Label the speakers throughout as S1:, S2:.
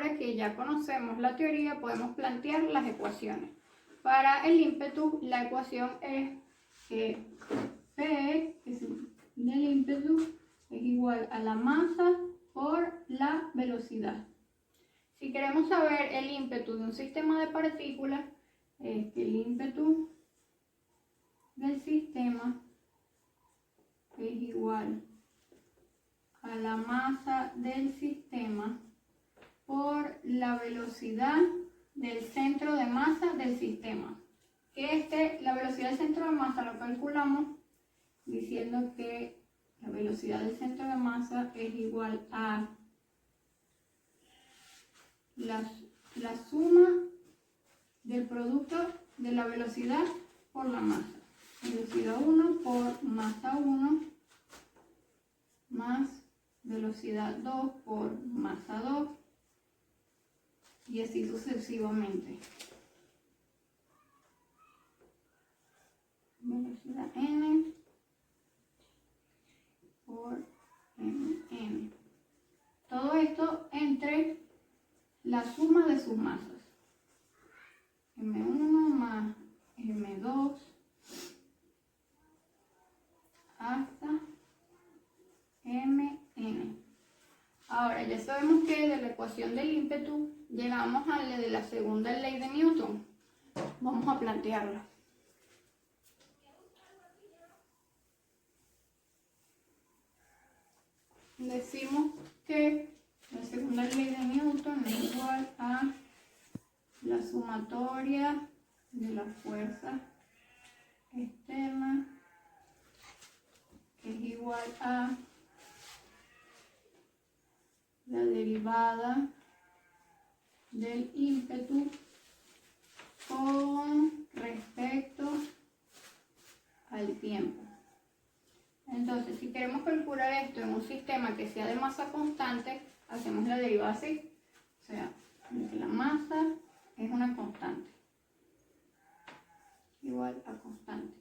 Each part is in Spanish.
S1: de que ya conocemos la teoría, podemos plantear las ecuaciones. Para el ímpetu, la ecuación es que P del ímpetu es igual a la masa por la velocidad. Si queremos saber el ímpetu de un sistema de partículas, es que el ímpetu del sistema es igual a la masa del sistema por la velocidad del centro de masa del sistema. Que la velocidad del centro de masa lo calculamos diciendo que la velocidad del centro de masa es igual a la suma del producto de la velocidad por la masa. Velocidad 1 por masa 1 más velocidad 2 por masa 2 y así sucesivamente. Velocidad n por mn. Todo esto entre la suma de sus masas. M1 más M2 hasta Mn. Ahora ya sabemos que de la ecuación del ímpetu llegamos a la de la segunda ley de Newton. Vamos a plantearla. Decimos que la segunda ley de Newton es igual a la sumatoria de la fuerza externa, que es igual a la derivada del ímpetu con respecto al tiempo. Entonces, si queremos calcular esto en un sistema que sea de masa constante, hacemos la derivada así. O sea, la masa es una constante. Igual a constante.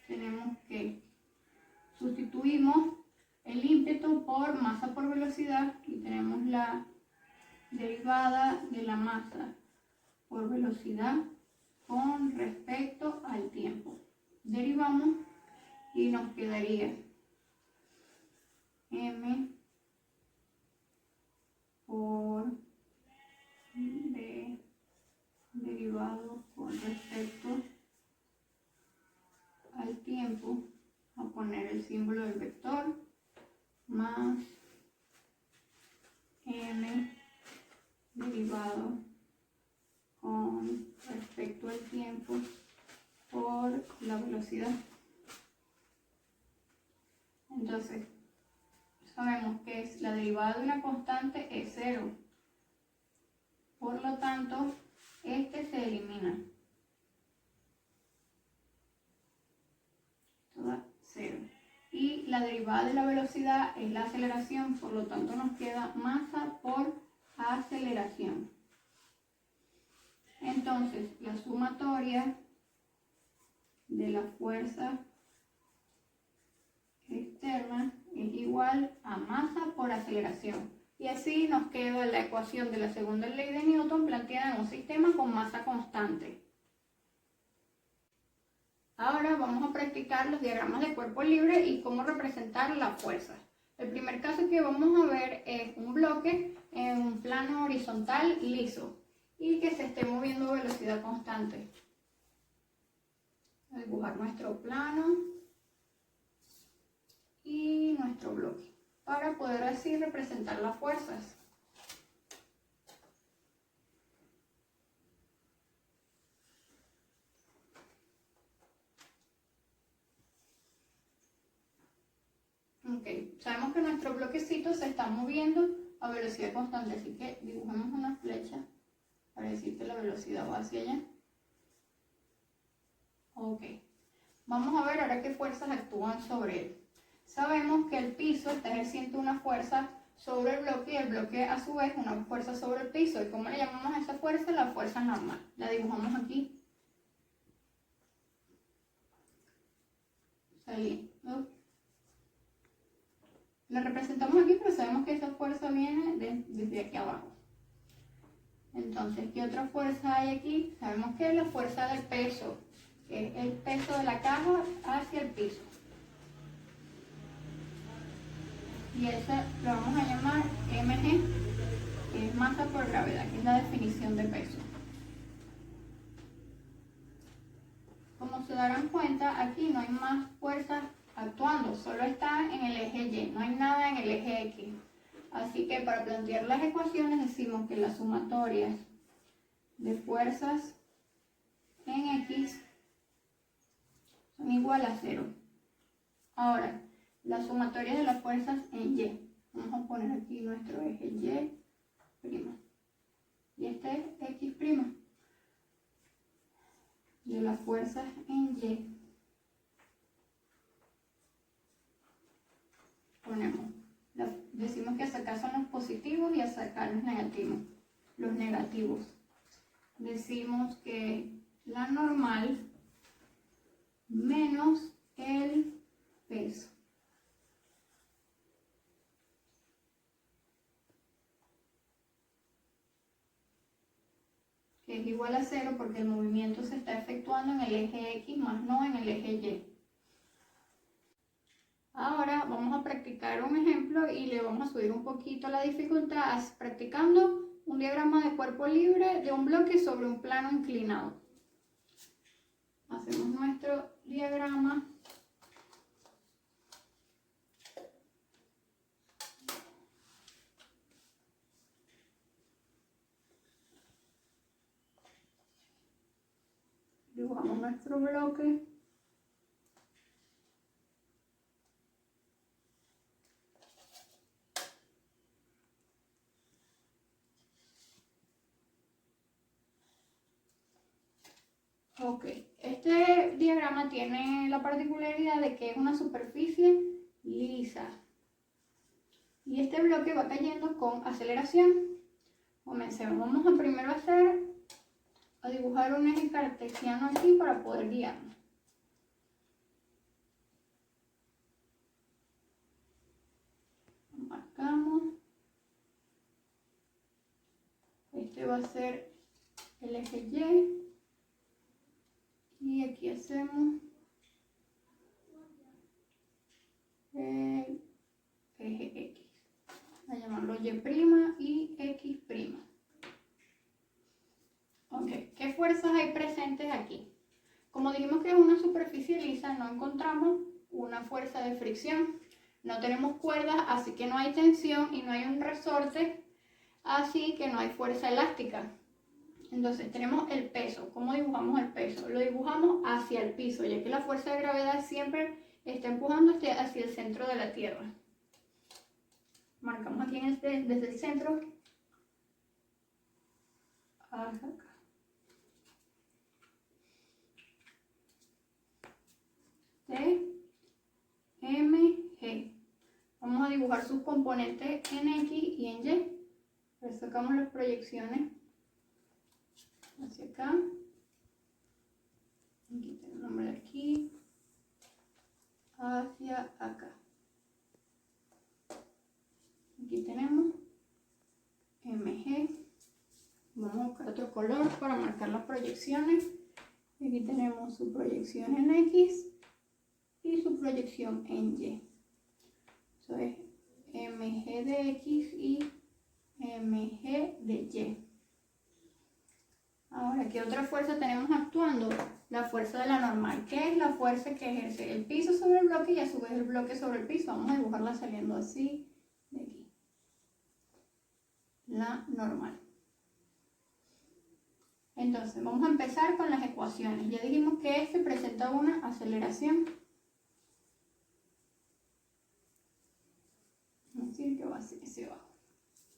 S1: Tenemos que sustituimos el ímpetu por masa por velocidad y tenemos la derivada de la masa por velocidad con respecto al tiempo. Derivamos y nos quedaría m por d derivado con respecto al tiempo, a poner el símbolo del vector, más m derivado con respecto al tiempo por la velocidad. Entonces, sabemos que la derivada de una constante es 0. Por lo tanto, este se elimina. Esto da 0. Y la derivada de la velocidad es la aceleración, por lo tanto nos queda masa por aceleración. Entonces, la sumatoria de la fuerza externa es igual a masa por aceleración. Y así nos queda la ecuación de la segunda ley de Newton planteada en un sistema con masa constante. Ahora vamos a practicar los diagramas de cuerpo libre y cómo representar las fuerzas. El primer caso que vamos a ver es un bloque en un plano horizontal liso y que se esté moviendo a velocidad constante. Voy a dibujar nuestro plano y nuestro bloque para poder así representar las fuerzas. Sabemos que nuestro bloquecito se está moviendo a velocidad constante, así que dibujamos una flecha para decir que la velocidad va hacia allá. Vamos a ver ahora qué fuerzas actúan sobre él. Sabemos que el piso está ejerciendo una fuerza sobre el bloque y el bloque a su vez una fuerza sobre el piso. ¿Y cómo le llamamos a esa fuerza? La fuerza normal. La dibujamos aquí. La representamos aquí, pero sabemos que esa fuerza viene desde aquí abajo. Entonces, ¿qué otra fuerza hay aquí? Sabemos que es la fuerza del peso, que es el peso de la caja hacia el piso. Y esa lo vamos a llamar mg, que es masa por gravedad, que es la definición de peso. Como se darán cuenta, aquí no hay más fuerzas actuando, solo está en el eje Y, no hay nada en el eje X. Así que para plantear las ecuaciones decimos que las sumatorias de fuerzas en X son igual a 0. Ahora, la sumatoria de las fuerzas en Y. Vamos a poner aquí nuestro eje Y'. Y este es X'. De las fuerzas en Y. Decimos que hacia acá son los positivos y hacia acá los negativos. Decimos que la normal menos el peso. Que es igual a 0 porque el movimiento se está efectuando en el eje X más no en el eje Y. Ahora vamos a practicar un ejemplo y le vamos a subir un poquito la dificultad practicando un diagrama de cuerpo libre de un bloque sobre un plano inclinado. Hacemos nuestro diagrama. Dibujamos nuestro bloque. Ok, este diagrama tiene la particularidad de que es una superficie lisa. Y este bloque va cayendo con aceleración. Comencemos. Vamos a primero a dibujar un eje cartesiano aquí para poder guiarnos. Marcamos. Este va a ser el eje Y. Y aquí hacemos el eje X. Voy a llamarlo Y' y X'. Ok, ¿qué fuerzas hay presentes aquí? Como dijimos que es una superficie lisa, no encontramos una fuerza de fricción. No tenemos cuerdas, así que no hay tensión y no hay un resorte, así que no hay fuerza elástica. Entonces tenemos el peso. ¿Cómo dibujamos el peso? Lo dibujamos hacia el piso, ya que la fuerza de gravedad siempre está empujando hacia el centro de la Tierra. Marcamos aquí desde el centro hasta acá. T, M, G. Vamos a dibujar sus componentes en X y en Y. Sacamos las proyecciones hacia acá. Aquí tengo el nombre de aquí. Hacia acá. Aquí tenemos MG. Vamos a buscar otro color para marcar las proyecciones. Aquí tenemos su proyección en X y su proyección en Y. Eso es MG de X y MG de Y. Ahora, ¿qué otra fuerza tenemos actuando? La fuerza de la normal. ¿Qué es la fuerza que ejerce el piso sobre el bloque y a su vez el bloque sobre el piso? Vamos a dibujarla saliendo así de aquí. La normal. Entonces, vamos a empezar con las ecuaciones. Ya dijimos que este presenta una aceleración. Vamos a decir que va hacia abajo,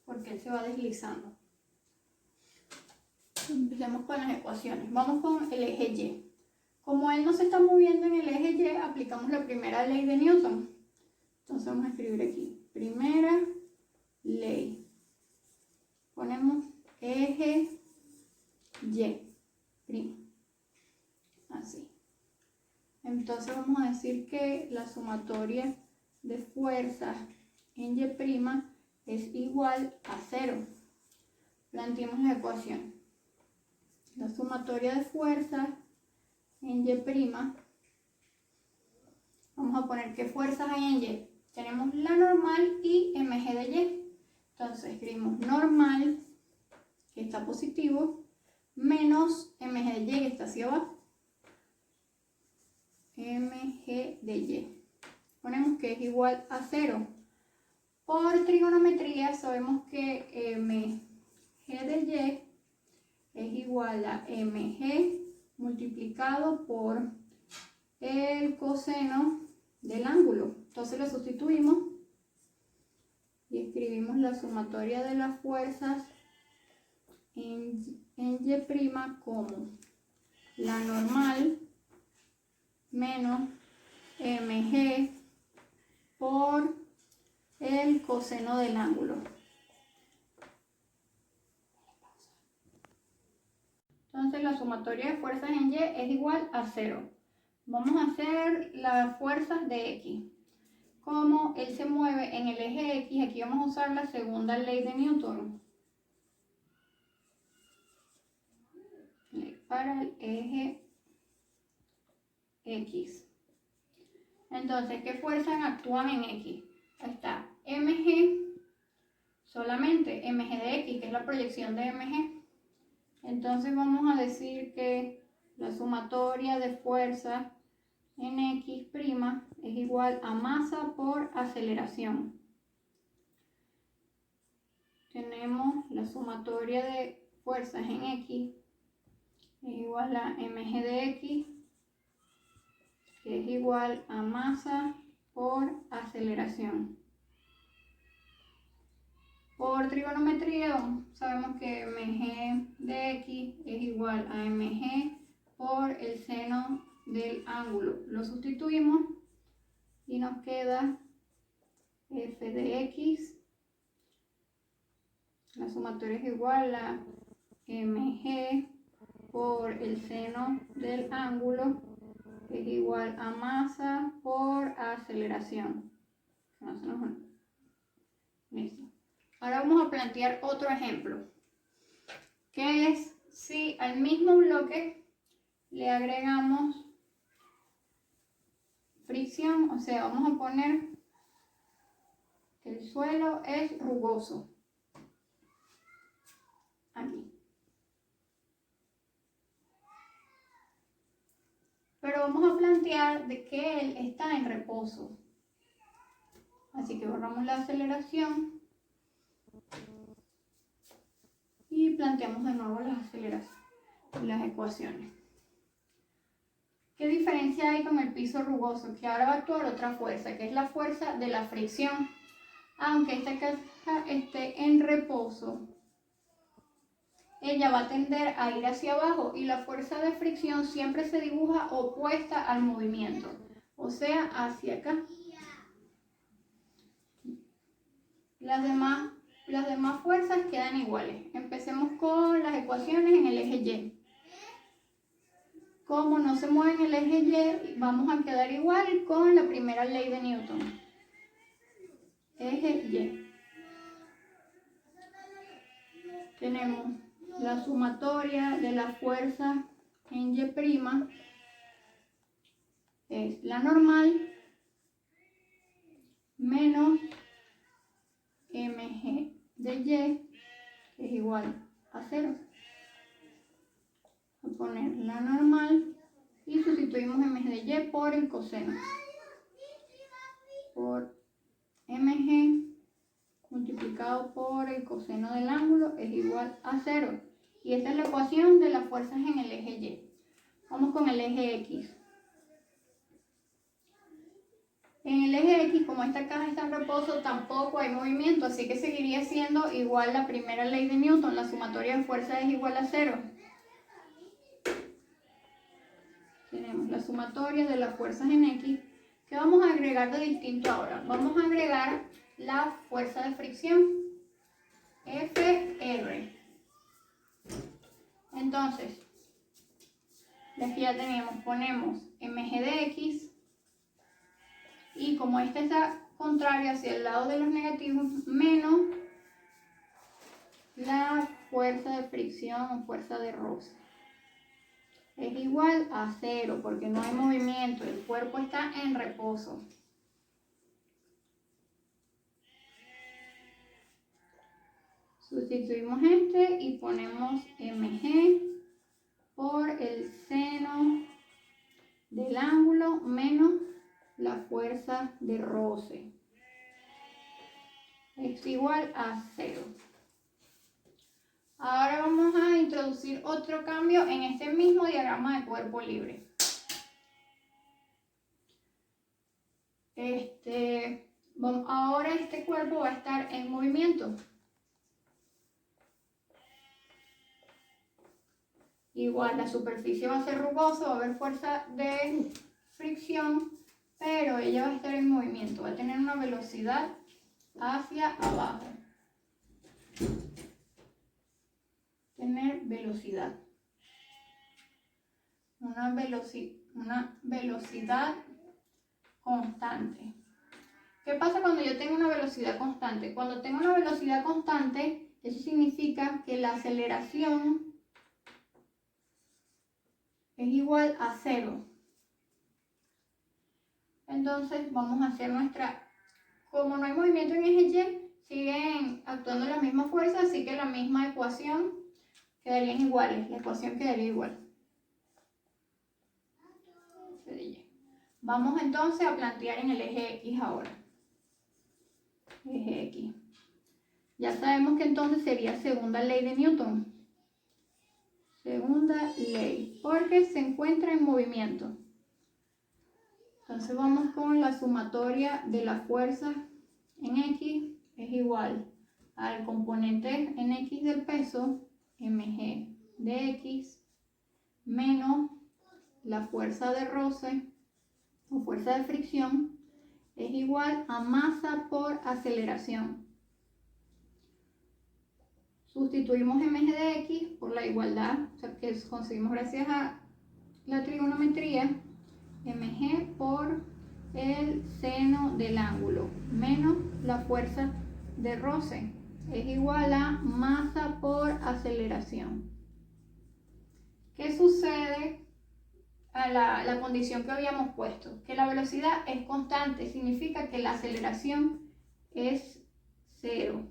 S1: porque él se va deslizando. Empecemos con las ecuaciones. Vamos con el eje Y. Como él no se está moviendo en el eje Y, aplicamos la primera ley de Newton. Entonces vamos a escribir aquí, primera ley. Ponemos eje Y'. Así. Entonces vamos a decir que la sumatoria de fuerzas en Y' es igual a 0. planteemos la ecuación. La sumatoria de fuerzas en Y'. Vamos a poner qué fuerzas hay en Y. Tenemos la normal y mg de Y. Entonces escribimos normal, que está positivo, menos mg de Y, que está hacia abajo. Mg de Y. Ponemos que es igual a 0. Por trigonometría sabemos que mg de Y es igual a mg multiplicado por el coseno del ángulo. Entonces lo sustituimos y escribimos la sumatoria de las fuerzas en Y' como la normal menos mg por el coseno del ángulo. Entonces la sumatoria de fuerzas en Y es igual a 0. Vamos a hacer las fuerzas de X. Como él se mueve en el eje X, aquí vamos a usar la segunda ley de Newton. Para el eje X. Entonces, ¿qué fuerzas actúan en X? Está mg, solamente mg de X, que es la proyección de mg. Entonces vamos a decir que la sumatoria de fuerzas en X' es igual a masa por aceleración. Tenemos la sumatoria de fuerzas en X es igual a mg de X, que es igual a masa por aceleración. Por trigonometría sabemos que mg de X es igual a mg por el seno del ángulo. Lo sustituimos y nos queda f de X. La sumatoria es igual a mg por el seno del ángulo, que es igual a masa por aceleración. Listo. Ahora vamos a plantear otro ejemplo, que es si al mismo bloque le agregamos fricción, o sea, vamos a poner que el suelo es rugoso. Aquí. Pero vamos a plantear de que él está en reposo. Así que borramos la aceleración y planteamos de nuevo las aceleraciones, las ecuaciones. ¿Qué diferencia hay con el piso rugoso? Que ahora va a actuar otra fuerza, que es la fuerza de la fricción. Aunque esta caja esté en reposo, ella va a tender a ir hacia abajo y la fuerza de fricción siempre se dibuja opuesta al movimiento, o sea, hacia acá. Las demás fuerzas quedan iguales. Empecemos con las ecuaciones en el eje Y. Como no se mueve en el eje Y, vamos a quedar igual con la primera ley de Newton. Eje Y. Tenemos la sumatoria de las fuerzas en Y', es la normal menos mg de Y, que es igual a 0. Voy a poner la normal y sustituimos mg de Y por el coseno. Por mg multiplicado por el coseno del ángulo es igual a 0. Y esta es la ecuación de las fuerzas en el eje Y. Vamos con el eje X. En el eje X, como esta caja está en reposo, tampoco hay movimiento, así que seguiría siendo igual la primera ley de Newton, la sumatoria de fuerzas es igual a 0. Tenemos la sumatoria de las fuerzas en X. ¿Qué vamos a agregar de distinto ahora? Vamos a agregar la fuerza de fricción, Fr. Entonces, aquí ya teníamos, ponemos mg de X. Y como esta está contraria hacia el lado de los negativos, menos la fuerza de fricción o fuerza de roce. Es igual a 0 porque no hay movimiento, el cuerpo está en reposo. Sustituimos este y ponemos mg por el seno del ángulo menos la fuerza de roce. Es igual a 0. Ahora vamos a introducir otro cambio en este mismo diagrama de cuerpo libre. Ahora este cuerpo va a estar en movimiento. Igual la superficie va a ser rugosa, va a haber fuerza de fricción, pero ella va a estar en movimiento, va a tener una velocidad hacia abajo. Tener velocidad. Una velocidad constante. ¿Qué pasa cuando yo tengo una velocidad constante? Cuando tengo una velocidad constante, eso significa que la aceleración es igual a 0. Entonces vamos a hacer como no hay movimiento en eje Y, siguen actuando las mismas fuerzas, así que la misma ecuación quedarían iguales, la ecuación quedaría igual. Vamos entonces a plantear en el eje X ahora. Eje X. Ya sabemos que entonces sería segunda ley de Newton. Segunda ley, porque se encuentra en movimiento. Entonces vamos con la sumatoria de la fuerza en X es igual al componente en X del peso, mg de X, menos la fuerza de roce o fuerza de fricción, es igual a masa por aceleración. Sustituimos mg de X por la igualdad, o sea, que conseguimos gracias a la trigonometría, mg por el seno del ángulo menos la fuerza de roce es igual a masa por aceleración. ¿Qué sucede a la condición que habíamos puesto? Que la velocidad es constante, significa que la aceleración es 0.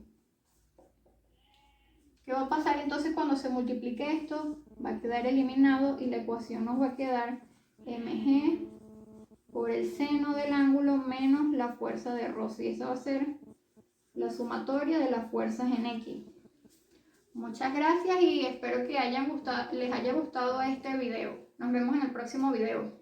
S1: ¿Qué va a pasar entonces cuando se multiplique esto? Va a quedar eliminado y la ecuación nos va a quedar mg por el seno del ángulo menos la fuerza de roce. Y esa va a ser la sumatoria de las fuerzas en X. Muchas gracias y espero que les haya gustado este video. Nos vemos en el próximo video.